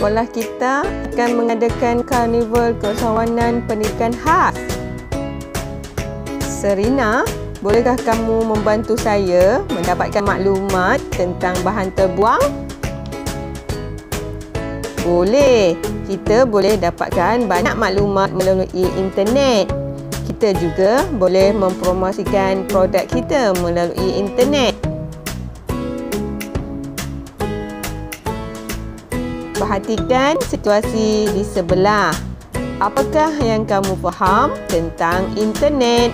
sekolah kita akan mengadakan karnival keusahawanan pendidikan khas. Serina, bolehkah kamu membantu saya mendapatkan maklumat tentang bahan terbuang? Boleh. Kita boleh dapatkan banyak maklumat melalui internet. Kita juga boleh mempromosikan produk kita melalui internet. Perhatikan situasi di sebelah. Apakah yang kamu faham tentang internet?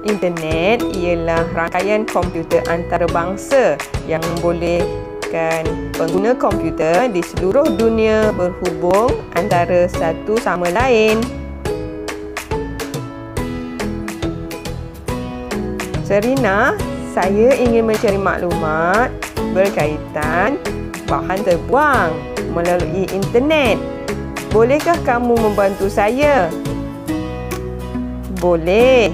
Internet ialah rangkaian komputer antarabangsa yang membolehkan pengguna komputer di seluruh dunia berhubung antara satu sama lain. Serina, saya ingin mencari maklumat berkaitan bahan terbuang melalui internet. Bolehkah kamu membantu saya? Boleh.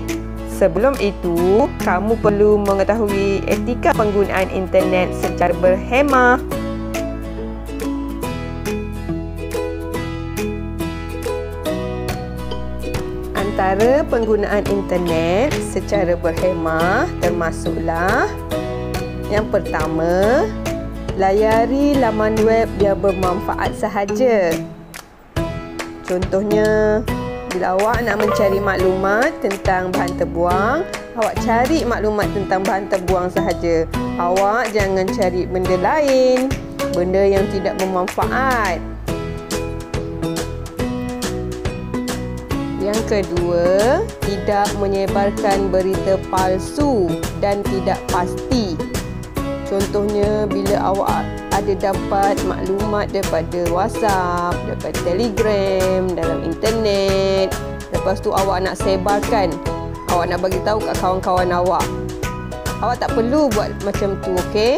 Sebelum itu, kamu perlu mengetahui etika penggunaan internet secara berhemah. Antara penggunaan internet secara berhemah termasuklah: yang pertama, layari laman web yang bermanfaat sahaja. Contohnya, bila awak nak mencari maklumat tentang bahan terbuang, awak cari maklumat tentang bahan terbuang sahaja. Awak jangan cari benda lain, benda yang tidak bermanfaat. Yang kedua, tidak menyebarkan berita palsu dan tidak pasti. Contohnya, bila awak ada dapat maklumat daripada WhatsApp, daripada Telegram, dalam internet, lepas tu awak nak sebarkan, awak nak bagi tahu kat kawan-kawan awak, awak tak perlu buat macam tu, okey?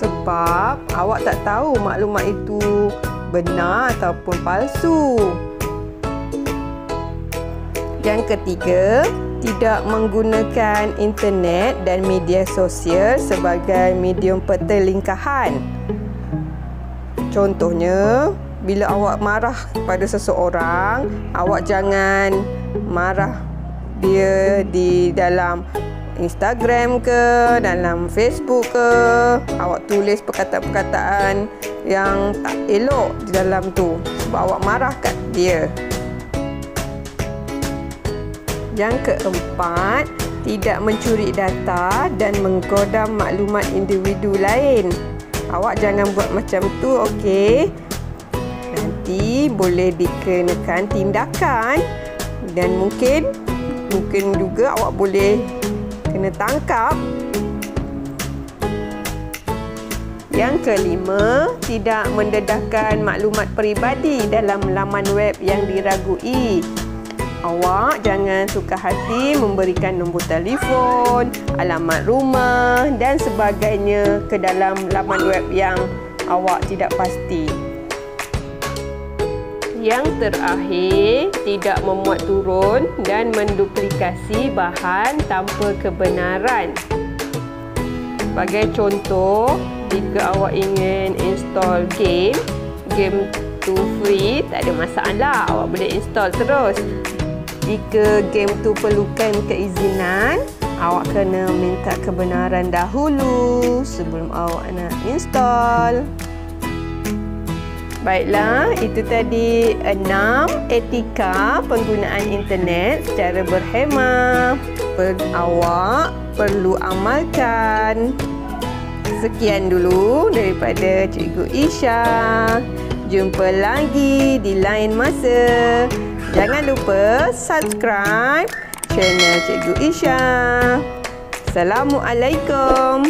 Sebab awak tak tahu maklumat itu benar ataupun palsu. Yang ketiga, tidak menggunakan internet dan media sosial sebagai medium pertelingkahan. Contohnya, bila awak marah kepada seseorang, awak jangan marah dia di dalam Instagram ke, dalam Facebook ke. Awak tulis perkataan-perkataan yang tak elok di dalam tu sebab awak marah kat dia. Yang keempat, tidak mencuri data dan menggodam maklumat individu lain. Awak jangan buat macam tu, okey? Nanti boleh dikenakan tindakan dan mungkin juga awak boleh kena tangkap. Yang kelima, tidak mendedahkan maklumat peribadi dalam laman web yang diragui. Awak jangan suka hati memberikan nombor telefon, alamat rumah dan sebagainya ke dalam laman web yang awak tidak pasti. Yang terakhir, tidak memuat turun dan menduplikasi bahan tanpa kebenaran. Sebagai contoh, jika awak ingin install game tu free, tak ada masalah, awak boleh install terus. Jika game tu perlukan keizinan, awak kena minta kebenaran dahulu sebelum awak nak install. Baiklah, itu tadi 6 etika penggunaan internet secara berhemah. Awak perlu amalkan. Sekian dulu daripada Cikgu Isha. Jumpa lagi di lain masa. Jangan lupa subscribe channel Cikgu Isha. Assalamualaikum.